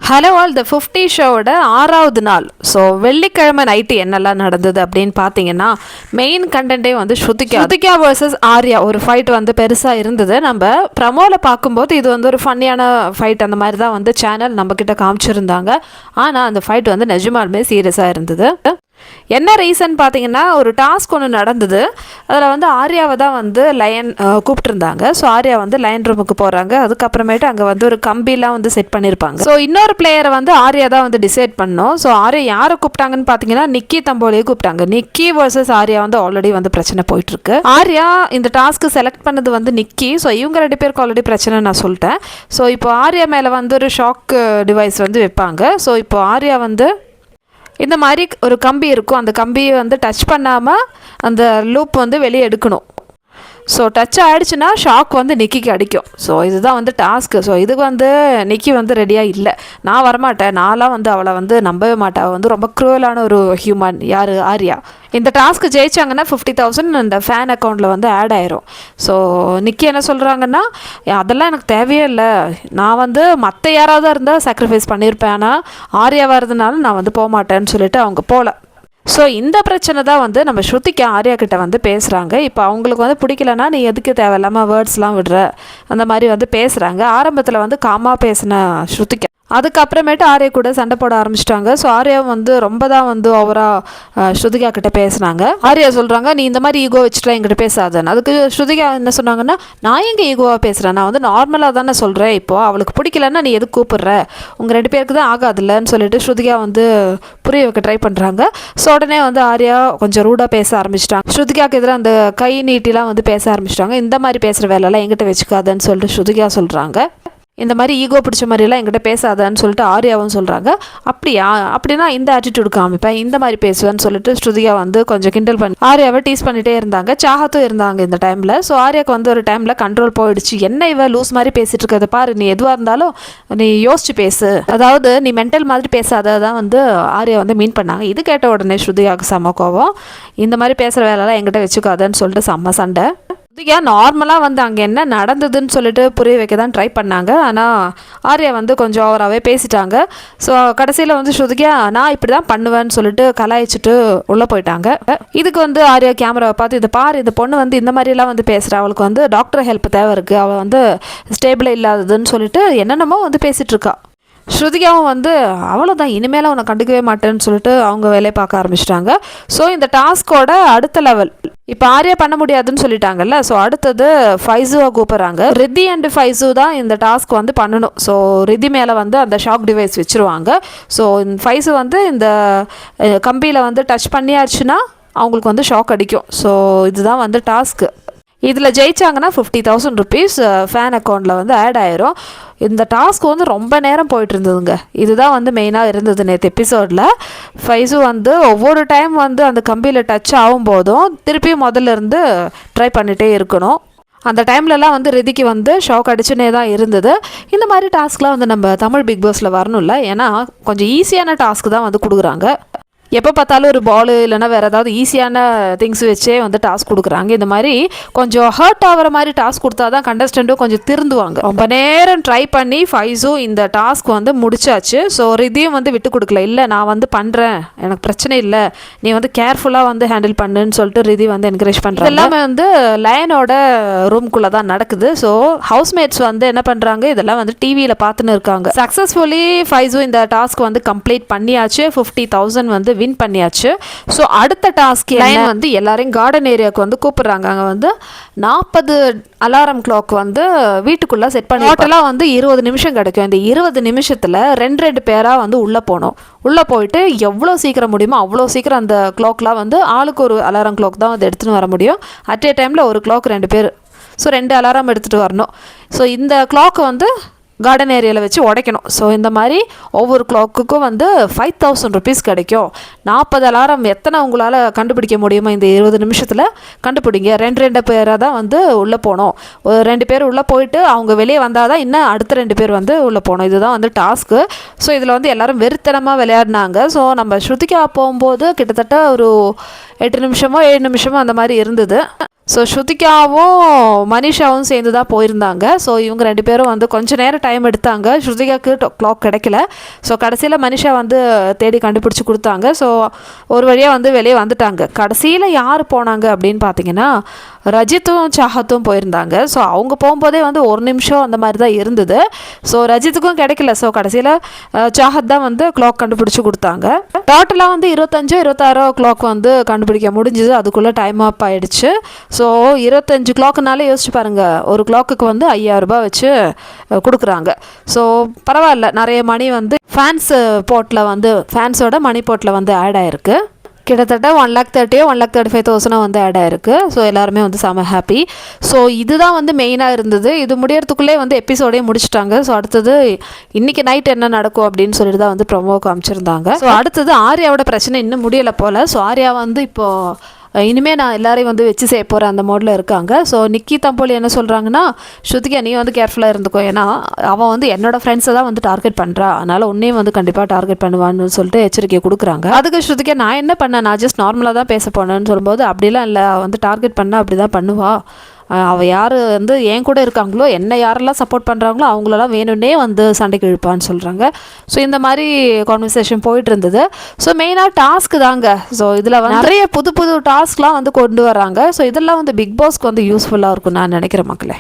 Hello all the 50 ஷோவோட 6வது நாள். ஸோ வெள்ளிக்கிழமை நைட்டு என்னெல்லாம் நடந்தது அப்படின்னு பார்த்தீங்கன்னா, மெயின் கண்டென்ட்டே வந்து ஸ்ருதிகா வர்சஸ் ஆர்யா ஒரு ஃபைட் வந்து பெருசாக இருந்தது. நம்ம ப்ரமோவில் பார்க்கும்போது இது வந்து ஒரு ஃபன்னியான ஃபைட் அந்த மாதிரி தான் வந்து சேனல் நம்மக்கிட்ட காமிச்சிருந்தாங்க. ஆனால் அந்த ஃபைட் வந்து நிஜமாலுமே சீரியஸாக இருந்தது. என்ன ரீசன் பார்த்தீங்கன்னா, ஒரு டாஸ்க் ஒன்று நடந்தது. அதில் வந்து ஆர்யாவை தான் வந்து லயன் கூப்பிட்டுருந்தாங்க. ஸோ ஆர்யா வந்து லயன் ரூமுக்கு போகிறாங்க. அதுக்கப்புறமேட்டு அங்கே வந்து ஒரு கம்பிலாம் வந்து செட் பண்ணியிருப்பாங்க. ஸோ இன்னொரு பிளேயரை வந்து ஆர்யா தான் வந்து டிசைட் பண்ணோம். ஸோ ஆர்யா யாரை கூப்பிட்டாங்கன்னு பார்த்தீங்கன்னா, நிக்கி தம்போலியை கூப்பிட்டாங்க. நிக்கி வர்சஸ் ஆர்யா வந்து ஆல்ரெடி வந்து பிரச்சனை போயிட்டுருக்கு. ஆர்யா இந்த டாஸ்க்கு செலக்ட் பண்ணது வந்து நிக்கி. ஸோ இவங்க 2 பேருக்கு ஆல்ரெடி பிரச்சனை நான் சொல்லிட்டேன். ஸோ இப்போ ஆர்யா மேலே வந்து ஒரு ஷாக் டிவைஸ் வந்து வைப்பாங்க. ஸோ இப்போ ஆர்யா வந்து இந்த மாதிரி ஒரு கம்பி இருக்கும். அந்த கம்பியை வந்து டச் பண்ணாமல் அந்த லூப் வந்து வெளியே எடுக்கணும். ஸோ டச் ஆகிடுச்சுன்னா ஷாக் வந்து நிக்கிக்கு அடிக்கும். ஸோ இதுதான் வந்து டாஸ்க்கு. ஸோ இதுக்கு வந்து நிக்கி வந்து ரெடியாக இல்லை. நான் வரமாட்டேன், நான்லாம் வந்து அவளை வந்து நம்பவே மாட்டேன், அவள் வந்து ரொம்ப க்ரூவலான ஒரு ஹியூமன். யார்? ஆர்யா. இந்த டாஸ்க்கு ஜெயிச்சாங்கன்னா 50,000 அந்த ஃபேன் அக்கௌண்ட்டில் வந்து ஆட் ஆயிரும். ஸோ நிக்கி என்ன சொல்கிறாங்கன்னா, அதெல்லாம் எனக்கு தேவையே இல்லை, நான் வந்து மற்ற யாராவது இருந்தால் சாக்ரிஃபைஸ் பண்ணியிருப்பேன், ஆனால் ஆர்யா வரதுனால நான் வந்து போக மாட்டேன்னு சொல்லிட்டு அவங்க போகல. ஸோ இந்த பிரச்சனை தான் வந்து நம்ம ஸ்ருதிக்கு ஆர்யா கிட்ட வந்து பேசுகிறாங்க. இப்போ அவங்களுக்கு வந்து பிடிக்கலன்னா நீ எதுக்கு தேவையில்லாமல் வேர்ட்ஸ்லாம் விடுற அந்த மாதிரி வந்து பேசுகிறாங்க. ஆரம்பத்தில் வந்து காமாக பேசின ஸ்ருதிக்கு அதுக்கப்புறமேட்டு ஆர்யா கூட சண்டை போட ஆரம்பிச்சிட்டாங்க. ஸோ ஆர்யா வந்து ரொம்ப தான் வந்து ஓவராக ஸ்ருதிகா கிட்ட பேசுனாங்க. ஆர்யா சொல்கிறாங்க, நீ இந்த மாதிரி ஈகோ வச்சுட்டுலாம் என்கிட்ட பேசாதன்னு. அதுக்கு ஸ்ருதிகா என்ன சொன்னாங்கன்னா, நான் எங்கே ஈகோவாக பேசுகிறேன், நான் வந்து நார்மலாக தானே சொல்கிறேன், இப்போது அவளுக்கு பிடிக்கலன்னா நீ எதுக்கு கூப்பிட்ற, உங்கள் 2 பேருக்கு தான் ஆகாதுல்லன்னு சொல்லிட்டு ஸ்ருதிகா வந்து புரிய வைக்க ட்ரை பண்ணுறாங்க. ஸோ உடனே வந்து ஆர்யா கொஞ்சம் ரூடாக பேச ஆரம்பிச்சிட்டாங்க. ஸ்ருதிகாவுக்கு எதிராக அந்த கை நீட்டிலாம் வந்து பேச ஆரம்பிச்சிட்டாங்க. இந்த மாதிரி பேசுகிற வேலையெல்லாம் எங்கிட்ட வச்சுக்காதன்னு சொல்லிட்டு ஸ்ருதிகா சொல்கிறாங்க. இந்த மாதிரி ஈகோ பிடிச்ச மாதிரிலாம் என்கிட்ட பேசாதான்னு சொல்லிட்டு ஆர்யாவும் சொல்கிறாங்க. அப்படின்னா இந்த ஆட்டிடியூட் காமிப்பேன், இந்த மாதிரி பேசுவேன்னு சொல்லிட்டு ஸ்ருதிகா வந்து கொஞ்சம் கிண்டல் பண்ணி ஆர்யாவை டீஸ் பண்ணிகிட்டே இருந்தாங்க. சாஹத்தும் இருந்தாங்க இந்த டைமில். ஸோ ஆர்யாவுக்கு வந்து ஒரு டைமில் கண்ட்ரோல் போயிடுச்சு. என்ன இவ லூஸ் மாதிரி பேசிகிட்டு இருக்கிறத பாரு, நீ எதுவாக இருந்தாலும் நீ யோசிச்சு பேசு, அதாவது நீ மென்டல் மாதிரி பேசாதான் வந்து ஆர்யா வந்து மீன் பண்ணாங்க. இது கேட்ட உடனே ஸ்ருதிகாவுக்கு செம்ம கோவம். இந்த மாதிரி பேசுகிற வேலைலாம் என்கிட்ட வச்சுக்காதன்னு சொல்லிட்டு செம்ம சண்டை. ஸ்ருதிகா நார்மலாக வந்து அங்கே என்ன நடந்ததுன்னு சொல்லிட்டு புரிய வைக்க தான் ட்ரை பண்ணாங்க. ஆனால் ஆர்யா வந்து கொஞ்சம் ஓவராகவே பேசிட்டாங்க. ஸோ கடைசியில் வந்து ஸ்ருதிகா நான் இப்படி தான் பண்ணுவேன்னு சொல்லிட்டு கலாய்ச்சிட்டு உள்ளே போயிட்டாங்க. இதுக்கு வந்து ஆர்யா கேமராவை பார்த்து, இதை பாரு, இந்த பொண்ணு வந்து இந்த மாதிரிலாம் வந்து பேசுகிறா, அவளுக்கு வந்து டாக்டர் ஹெல்ப் தேவை இருக்குது, அவள் வந்து ஸ்டேபிளாக இல்லாததுன்னு சொல்லிட்டு என்னென்னமோ வந்து பேசிகிட்ருக்கா. ஸ்ருதிகாவும் வந்து அவ்வளோதான், இனிமேல் அவனை கண்டுக்கவே மாட்டேன்னு சொல்லிட்டு அவங்க வேலையை பார்க்க ஆரம்பிச்சிட்டாங்க. ஸோ இந்த டாஸ்கோட அடுத்த லெவல் இப்போ ஆர்யா பண்ண முடியாதுன்னு சொல்லிட்டாங்கல்ல. ஸோ அடுத்தது ஃபைஸுவை கூப்பிட்றாங்க. ரித்தி அண்ட் ஃபைஸு தான் இந்த டாஸ்க் வந்து பண்ணணும். ஸோ ரித்தி மேலே வந்து அந்த ஷாக் டிவைஸ் வச்சுருவாங்க. ஸோ ஃபைஸு வந்து இந்த கம்பியில் வந்து டச் பண்ணியாச்சுன்னா அவங்களுக்கு வந்து ஷாக் அடிக்கும். ஸோ இதுதான் வந்து டாஸ்க்கு. இதில் ஜெயிச்சாங்கன்னா 50,000 ருபீஸ் ஃபேன் அக்கௌண்ட்டில் வந்து ஆட் ஆயிரும். இந்த டாஸ்க் வந்து ரொம்ப நேரம் போயிட்டு இருந்ததுங்க. இதுதான் வந்து மெயினாக இருந்தது நேற்று எபிசோடில். ஃபைஸு வந்து ஒவ்வொரு டைம் வந்து அந்த கம்பியில் டச் ஆகும்போதும் திருப்பியும் முதல்ல இருந்து ட்ரை பண்ணிகிட்டே இருக்கணும். அந்த டைம்லலாம் வந்து ரிதிக்கு வந்து ஷாக் அடிச்சுனே தான் இருந்தது. இந்த மாதிரி டாஸ்க்லாம் வந்து நம்ம தமிழ் பிக் பாஸில் வரணும்ல, ஏன்னா கொஞ்சம் ஈஸியான டாஸ்க் தான் வந்து கொடுக்குறாங்க. எப்போ பார்த்தாலும் ஒரு பால் இல்லைனா வேறு ஏதாவது ஈஸியான திங்ஸ் வச்சே வந்து டாஸ்க் கொடுக்குறாங்க. இந்த மாதிரி கொஞ்சம் ஹர்ட் ஆகிற மாதிரி டாஸ்க் கொடுத்தா தான் கண்டஸ்டண்ட்டும் கொஞ்சம் திருந்துவாங்க. ரொம்ப நேரம் ட்ரை பண்ணி ஃபைஸும் இந்த டாஸ்க் வந்து முடிச்சாச்சு. ஸோ ரிதியும் வந்து விட்டு கொடுக்கல, இல்லை நான் வந்து பண்ணுறேன், எனக்கு பிரச்சனை இல்லை, நீ வந்து கேர்ஃபுல்லாக வந்து ஹேண்டில் பண்ணுன்னு சொல்லிட்டு ரிதி வந்து என்கரேஜ் பண்ணுறாங்க. எல்லாமே வந்து லயனோட ரூம்குள்ளே தான் நடக்குது. ஸோ ஹவுஸ்மேட்ஸ் வந்து என்ன பண்ணுறாங்க, இதெல்லாம் வந்து டிவியில் பார்த்துன்னு இருக்காங்க. சக்ஸஸ்ஃபுல்லி ஃபைஸும் இந்த டாஸ்க் வந்து கம்ப்ளீட் பண்ணியாச்சு. 50,000 வந்து வின் பண்ணியாச்சு. ஸோ அடுத்த டாஸ்க் வந்து எல்லாரையும் கார்டன் ஏரியாவுக்கு வந்து கூப்பிடுறாங்க. அங்கே வந்து 40 அலாரம் கிளாக் வந்து வீட்டுக்குள்ளே செட் பண்ணி டோட்டலாக வந்து 20 நிமிஷம் கிடைக்கும். இந்த 20 நிமிஷத்தில் 2 பேராக வந்து உள்ளே போகணும். உள்ளே போயிட்டு எவ்வளோ சீக்கிரம் முடியுமோ அவ்வளோ சீக்கிரம் அந்த கிளாக்லாம் வந்து ஆளுக்கு ஒரு அலாரம் கிளாக் தான் வந்து எடுத்துகிட்டு வர முடியும். அட் ஏ டைமில் ஒரு கிளாக் 2 பேர். ஸோ 2 அலாரம் எடுத்துகிட்டு வரணும். ஸோ இந்த கிளாக்கை வந்து கார்டன் ஏரியாவில் வச்சு உடைக்கணும். ஸோ இந்த மாதிரி ஒவ்வொரு கிளாக்குக்கும் வந்து 5,000 ருபீஸ் கிடைக்கும். 40 அலாரம் எத்தனை உங்களால் கண்டுபிடிக்க முடியுமோ இந்த 20 நிமிஷத்தில் கண்டுபிடிங்க. 2 பேராக தான் வந்து உள்ளே போகணும். ஒரு 2 பேர் உள்ளே போயிட்டு அவங்க வெளியே வந்தால் தான் இன்னும் அடுத்த 2 பேர் வந்து உள்ளே போகணும். இதுதான் வந்து டாஸ்க்கு. ஸோ இதில் வந்து எல்லோரும் வெறித்தனமாக விளையாடினாங்க. ஸோ நம்ம ஸ்ருதிகா போகும்போது கிட்டத்தட்ட ஒரு 8 நிமிஷமோ 7 நிமிஷமோ அந்த மாதிரி இருந்தது. ஸோ ஸ்ருதிகாவும் மனிஷாவும் சேர்ந்து தான் போயிருந்தாங்க. ஸோ இவங்க 2 பேரும் வந்து கொஞ்சம் நேரம் டைம் எடுத்தாங்க. ஸ்ருதிகாவுக்கு கிளாக் கிடைக்கல. ஸோ கடைசியில் மனிஷா வந்து தேடி கண்டுபிடிச்சி கொடுத்தாங்க. ஸோ ஒரு வழியாக வந்து வெளியே வந்துட்டாங்க. கடைசியில் யார் போனாங்க அப்படின்னு பார்த்தீங்கன்னா ரஜித்தும் சாஹத்தும் போயிருந்தாங்க. ஸோ அவங்க போகும்போதே வந்து 1 நிமிஷம் அந்த மாதிரி தான் இருந்தது. ஸோ ரஜித்துக்கும் கிடைக்கல. ஸோ கடைசியில் சாஹத் தான் வந்து கிளாக் கண்டுபிடிச்சி கொடுத்தாங்க. டோட்டலாக வந்து 25-26 கிளாக் வந்து கண்டுபிடிக்க முடிஞ்சுது. அதுக்குள்ளே டைம் அப் ஆகிடுச்சு. ஸோ 25 கிளாக்குனாலே யோசிச்சு பாருங்கள், ஒரு கிளாக்குக்கு வந்து 5000 ரூபாய் வச்சு கொடுக்குறாங்க. ஸோ பரவாயில்ல, நிறைய மணி வந்து ஃபேன்ஸ் போர்ட்டில் வந்து ஃபேன்ஸோட மணி போர்ட்டில் வந்து ஆட் ஆகிருக்கு. கிட்டத்தட்ட 1,30,000 1,35,000 வந்து ஆட் ஆயிருக்கு. ஸோ எல்லாருமே வந்து செம ஹாப்பி. ஸோ இதுதான் வந்து மெயினாக இருந்தது. இது முடியறதுக்குள்ளே வந்து எபிசோடே முடிச்சிட்டாங்க. ஸோ அடுத்தது இன்றைக்கி நைட் என்ன நடக்கும் அப்படின்னு சொல்லிட்டு தான் வந்து ப்ரொமோ காமிச்சிருந்தாங்க. ஸோ அடுத்தது ஆர்யாவோட பிரச்சனை இன்னும் முடியலை போல். ஸோ ஆர்யா வந்து இப்போது இனிமேல் நான் எல்லாரையும் வந்து வச்சு செய்ய போகிறேன் அந்த மோடில் இருக்காங்க. ஸோ நிக்கி தம்போலி என்ன சொல்கிறாங்கன்னா, ஸ்ருதிகா நீ வந்து கேர்ஃபுல்லாக இருந்துக்கோ, ஏன்னா அவன் வந்து என்னோடய ஃப்ரெண்ட்ஸை தான் வந்து டார்கெட் பண்ணுறா, அதனால் உன்னையும் வந்து கண்டிப்பாக டார்கெட் பண்ணுவான்னு சொல்லிட்டு எச்சரிக்கை கொடுக்குறாங்க. அதுக்கு ஸ்ருதிகா நான் என்ன பண்ணேன், நான் ஜஸ்ட் நார்மலாக தான் பேச போனேன்னு சொல்லும்போது அப்படிலாம் இல்லை, வந்து டார்கெட் பண்ணால் அப்படி தான் பண்ணுவா, அவள் யார் வந்து என் கூட இருக்காங்களோ, என்னை யாரெல்லாம் சப்போர்ட் பண்ணுறாங்களோ அவங்களெல்லாம் வேணும்னே வந்து சண்டைக்கு இழுப்பான்னு சொல்கிறாங்க. ஸோ இந்த மாதிரி கான்வர்சேஷன் போயிட்டு இருந்தது. ஸோ மெயினாக டாஸ்க்கு தாங்க. ஸோ இதில் வந்து நிறைய புது புது டாஸ்க்லாம் வந்து கொண்டு வராங்க. ஸோ இதெல்லாம் வந்து பிக் பாஸ்க்கு வந்து யூஸ்ஃபுல்லாக இருக்கும் நான் நினைக்கிறேன் மக்களே.